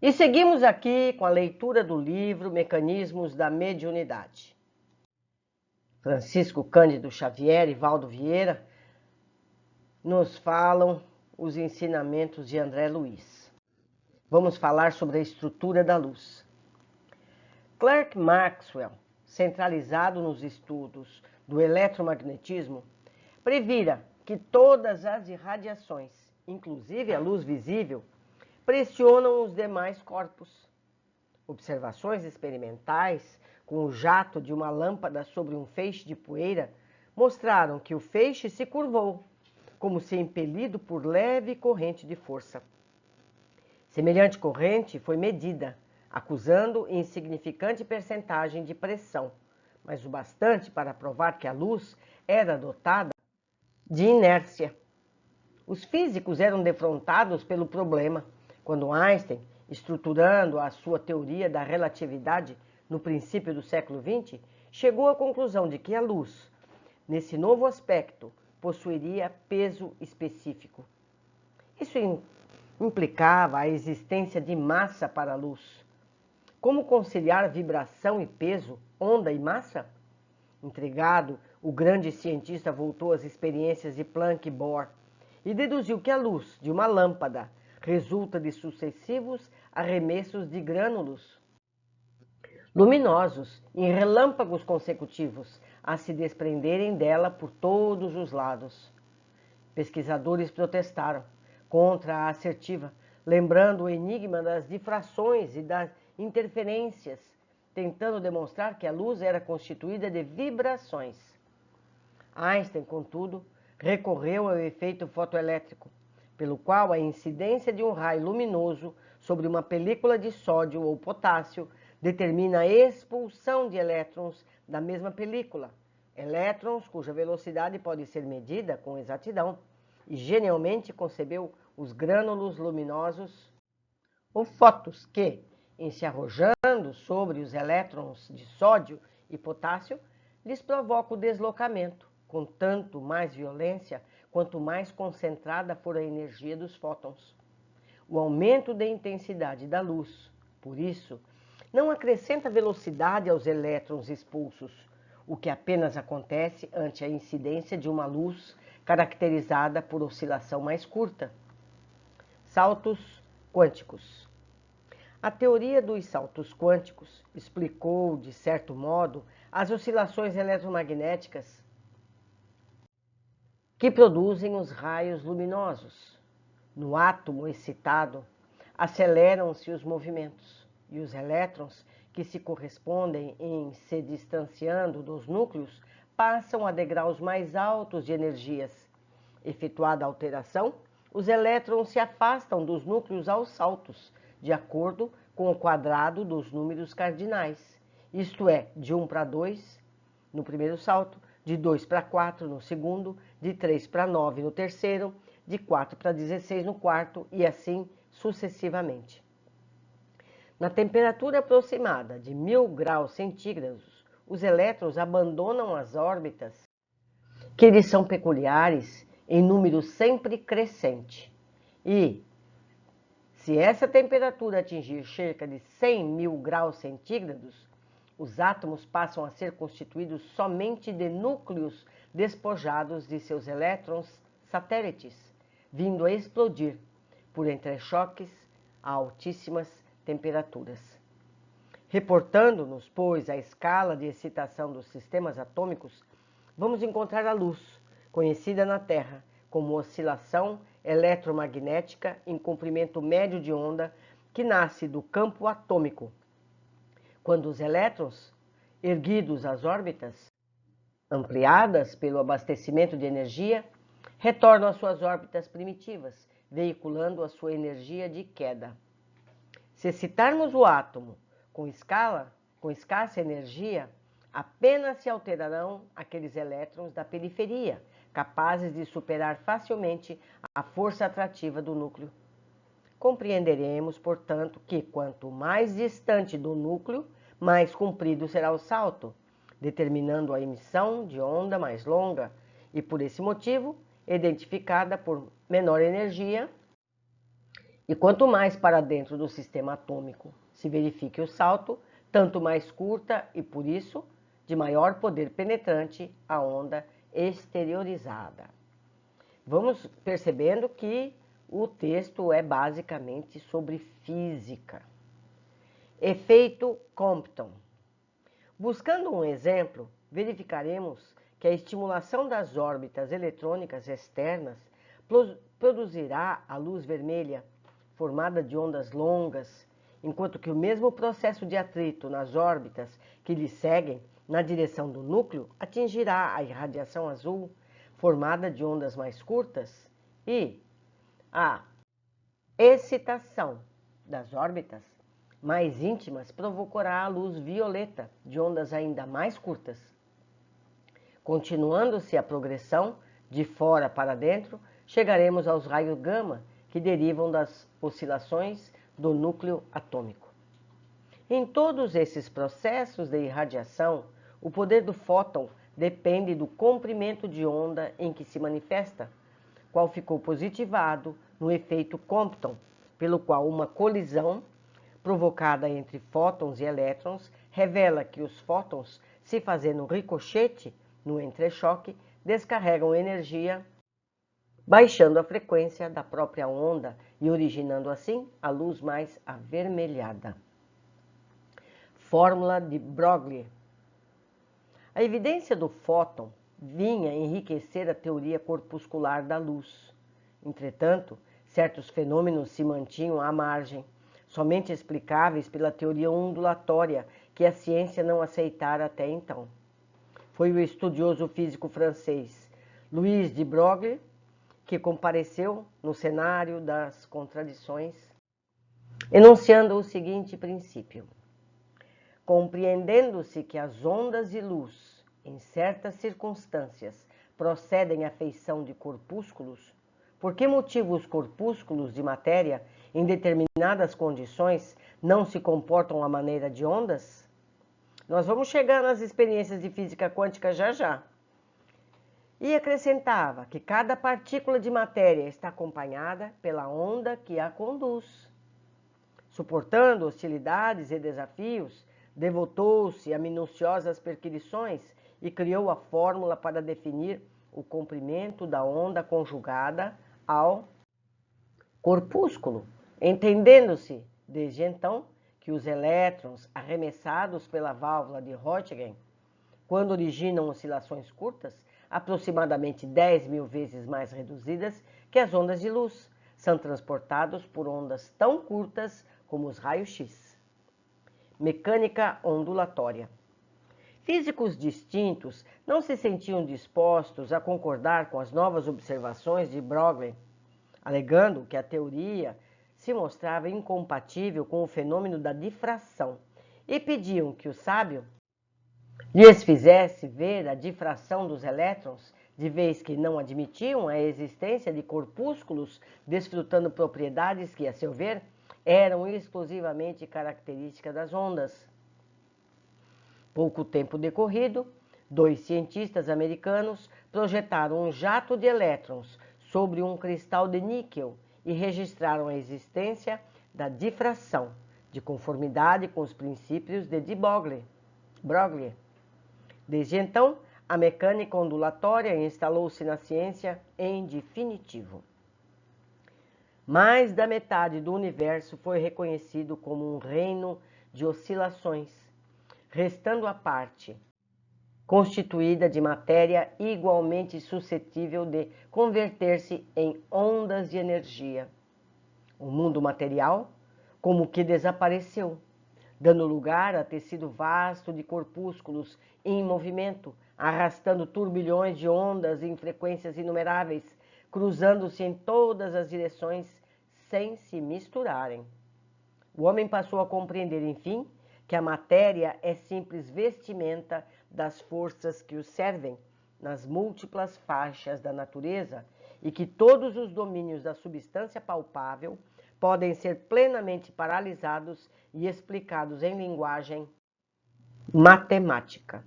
E seguimos aqui com a leitura do livro Mecanismos da Mediunidade. Francisco Cândido Xavier e Valdo Vieira nos falam os ensinamentos de André Luiz. Vamos falar sobre a estrutura da luz. Clerk Maxwell, centralizado nos estudos do eletromagnetismo, previra que todas as irradiações, inclusive a luz visível, pressionam os demais corpos. Observações experimentais com o jato de uma lâmpada sobre um feixe de poeira mostraram que o feixe se curvou, como se impelido por leve corrente de força. Semelhante corrente foi medida, acusando insignificante percentagem de pressão, mas o bastante para provar que a luz era dotada de inércia. Os físicos eram defrontados pelo problema quando Einstein, estruturando a sua teoria da relatividade no princípio do século XX, chegou à conclusão de que a luz, nesse novo aspecto, possuiria peso específico. Isso implicava a existência de massa para a luz. Como conciliar vibração e peso, onda e massa? Intrigado, o grande cientista voltou às experiências de Planck e Bohr e deduziu que a luz de uma lâmpada resulta de sucessivos arremessos de grânulos luminosos em relâmpagos consecutivos a se desprenderem dela por todos os lados. Pesquisadores protestaram contra a assertiva, lembrando o enigma das difrações e das interferências, tentando demonstrar que a luz era constituída de vibrações. Einstein, contudo, recorreu ao efeito fotoelétrico, pelo qual a incidência de um raio luminoso sobre uma película de sódio ou potássio determina a expulsão de elétrons da mesma película, elétrons cuja velocidade pode ser medida com exatidão, e genialmente concebeu os grânulos luminosos, ou fótons, que, em se arrojando sobre os elétrons de sódio e potássio, lhes provoca o deslocamento, com tanto mais violência quanto mais concentrada for a energia dos fótons. O aumento da intensidade da luz, por isso, não acrescenta velocidade aos elétrons expulsos, o que apenas acontece ante a incidência de uma luz caracterizada por oscilação mais curta. Saltos quânticos. A teoria dos saltos quânticos explicou, de certo modo, as oscilações eletromagnéticas que produzem os raios luminosos. No átomo excitado, aceleram-se os movimentos, e os elétrons, que se correspondem em se distanciando dos núcleos, passam a degraus mais altos de energias. Efetuada a alteração, os elétrons se afastam dos núcleos aos saltos, de acordo com o quadrado dos números cardinais, isto é, de 1 para 2 no primeiro salto, de 2 para 4 no segundo, de 3 para 9 no terceiro, de 4 para 16 no quarto e assim sucessivamente. Na temperatura aproximada de 1000 graus centígrados, os elétrons abandonam as órbitas, que lhes são peculiares, em número sempre crescente. E, se essa temperatura atingir cerca de 100.000 graus centígrados, os átomos passam a ser constituídos somente de núcleos despojados de seus elétrons satélites, vindo a explodir por entrechoques a altíssimas temperaturas. Reportando-nos, pois, à escala de excitação dos sistemas atômicos, vamos encontrar a luz, conhecida na Terra como oscilação eletromagnética em comprimento médio de onda, que nasce do campo atômico, quando os elétrons, erguidos às órbitas, ampliadas pelo abastecimento de energia, retornam às suas órbitas primitivas, veiculando a sua energia de queda. Se excitarmos o átomo com escassa energia, apenas se alterarão aqueles elétrons da periferia, capazes de superar facilmente a força atrativa do núcleo. Compreenderemos, portanto, que quanto mais distante do núcleo, mais comprido será o salto, determinando a emissão de onda mais longa e, por esse motivo, identificada por menor energia E quanto mais para dentro do sistema atômico se verifique o salto, tanto mais curta e, por isso, de maior poder penetrante a onda exteriorizada. Vamos percebendo que o texto é basicamente sobre física. Efeito Compton. Buscando um exemplo, verificaremos que a estimulação das órbitas eletrônicas externas produzirá a luz vermelha, formada de ondas longas, enquanto que o mesmo processo de atrito nas órbitas que lhe seguem na direção do núcleo atingirá a irradiação azul, formada de ondas mais curtas, e a excitação das órbitas mais íntimas provocará a luz violeta, de ondas ainda mais curtas. Continuando-se a progressão de fora para dentro, chegaremos aos raios gama, que derivam das oscilações do núcleo atômico. Em todos esses processos de irradiação, o poder do fóton depende do comprimento de onda em que se manifesta, qual ficou positivado no efeito Compton, pelo qual uma colisão provocada entre fótons e elétrons revela que os fótons, se fazendo ricochete no entrechoque, descarregam energia, baixando a frequência da própria onda e originando assim a luz mais avermelhada. Fórmula de Broglie. A evidência do fóton vinha enriquecer a teoria corpuscular da luz. Entretanto, certos fenômenos se mantinham à margem, somente explicáveis pela teoria ondulatória que a ciência não aceitara até então. Foi o estudioso físico francês Louis de Broglie que compareceu no cenário das contradições, enunciando o seguinte princípio: compreendendo-se que as ondas de luz, em certas circunstâncias, procedem à feição de corpúsculos, por que motivo os corpúsculos de matéria, em determinadas condições, não se comportam à maneira de ondas? Nós vamos chegar nas experiências de física quântica já já. E acrescentava que cada partícula de matéria está acompanhada pela onda que a conduz. Suportando hostilidades e desafios, devotou-se a minuciosas perquisições e criou a fórmula para definir o comprimento da onda conjugada ao corpúsculo, entendendo-se, desde então, que os elétrons arremessados pela válvula de Röntgen, quando originam oscilações curtas, aproximadamente 10.000 vezes mais reduzidas que as ondas de luz, são transportados por ondas tão curtas como os raios-x. Mecânica ondulatória. Físicos distintos não se sentiam dispostos a concordar com as novas observações de Broglie, alegando que a teoria se mostrava incompatível com o fenômeno da difração, e pediam que o sábio lhes fizesse ver a difração dos elétrons, de vez que não admitiam a existência de corpúsculos desfrutando propriedades que, a seu ver, eram exclusivamente características das ondas. Pouco tempo decorrido, 2 cientistas americanos projetaram um jato de elétrons sobre um cristal de níquel e registraram a existência da difração, de conformidade com os princípios de Broglie. Desde então, a mecânica ondulatória instalou-se na ciência em definitivo. Mais da metade do universo foi reconhecido como um reino de oscilações, restando a parte constituída de matéria igualmente suscetível de converter-se em ondas de energia. O mundo material, como que desapareceu, dando lugar a tecido vasto de corpúsculos em movimento, arrastando turbilhões de ondas em frequências inumeráveis, cruzando-se em todas as direções sem se misturarem. O homem passou a compreender, enfim, que a matéria é simples vestimenta das forças que o servem nas múltiplas faixas da natureza e que todos os domínios da substância palpável podem ser plenamente paralisados e explicados em linguagem matemática.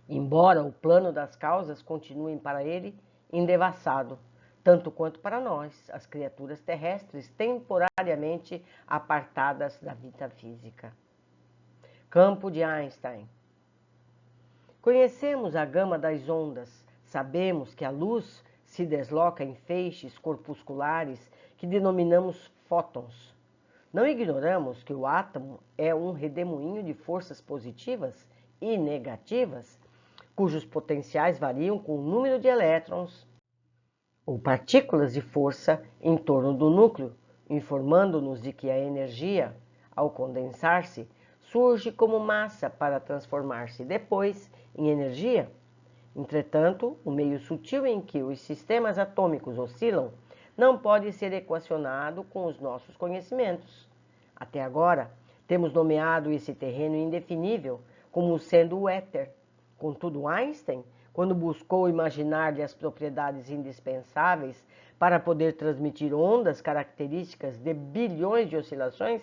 Embora o plano das causas continue para ele indevassado, tanto quanto para nós, as criaturas terrestres temporariamente apartadas da vida física. Campo de Einstein. Conhecemos a gama das ondas, sabemos que a luz se desloca em feixes corpusculares que denominamos fótons. Não ignoramos que o átomo é um redemoinho de forças positivas e negativas, cujos potenciais variam com o número de elétrons ou partículas de força em torno do núcleo, informando-nos de que a energia, ao condensar-se, surge como massa para transformar-se depois em energia. Entretanto, o meio sutil em que os sistemas atômicos oscilam não pode ser equacionado com os nossos conhecimentos. Até agora, temos nomeado esse terreno indefinível como sendo o éter. Contudo, Einstein, quando buscou imaginar-lhe as propriedades indispensáveis para poder transmitir ondas características de bilhões de oscilações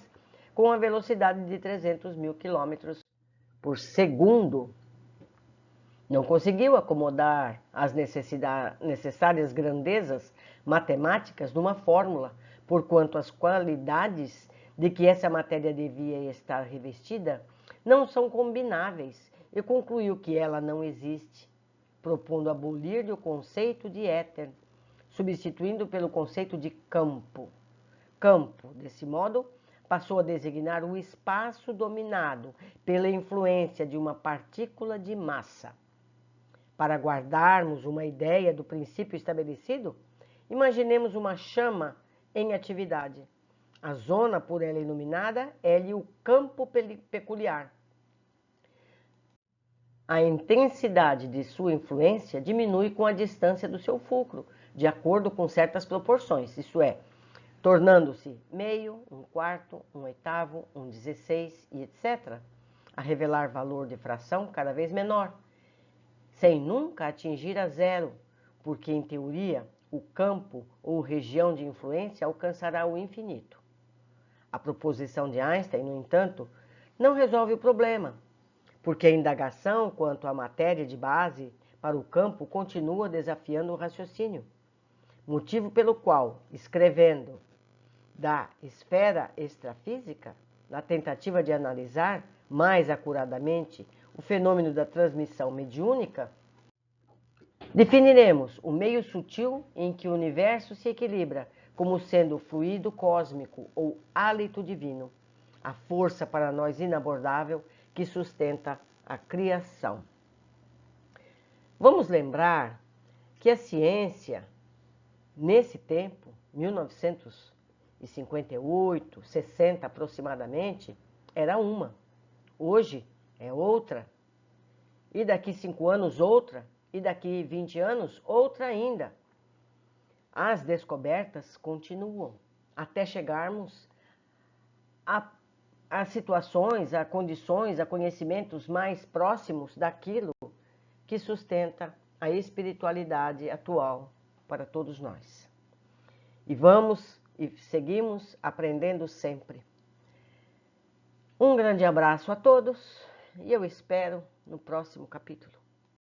com a velocidade de 300.000 km por segundo, não conseguiu acomodar as necessárias grandezas matemáticas numa fórmula, porquanto as qualidades de que essa matéria devia estar revestida não são combináveis, e concluiu que ela não existe, propondo abolir-lhe o conceito de éter, substituindo pelo conceito de campo. Campo, desse modo, passou a designar o espaço dominado pela influência de uma partícula de massa. Para guardarmos uma ideia do princípio estabelecido, imaginemos uma chama em atividade. A zona por ela iluminada é-lhe o campo peculiar. A intensidade de sua influência diminui com a distância do seu fulcro, de acordo com certas proporções, isto é, tornando-se meio, 1/4, 1/8, 1/16 e etc., a revelar valor de fração cada vez menor, sem nunca atingir a zero, porque, em teoria, o campo ou região de influência alcançará o infinito. A proposição de Einstein, no entanto, não resolve o problema, porque a indagação quanto à matéria de base para o campo continua desafiando o raciocínio, motivo pelo qual, escrevendo da esfera extrafísica, na tentativa de analisar mais acuradamente o fenômeno da transmissão mediúnica, definiremos o meio sutil em que o universo se equilibra como sendo fluido cósmico ou hálito divino, a força para nós inabordável que sustenta a criação. Vamos lembrar que a ciência, nesse tempo, 1958, 60 aproximadamente, era uma. Hoje é outra. E daqui 5 anos outra. E daqui 20 anos outra ainda. As descobertas continuam até chegarmos a situações, a condições, a conhecimentos mais próximos daquilo que sustenta a espiritualidade atual para todos nós. E vamos e seguimos aprendendo sempre. Um grande abraço a todos e eu espero no próximo capítulo.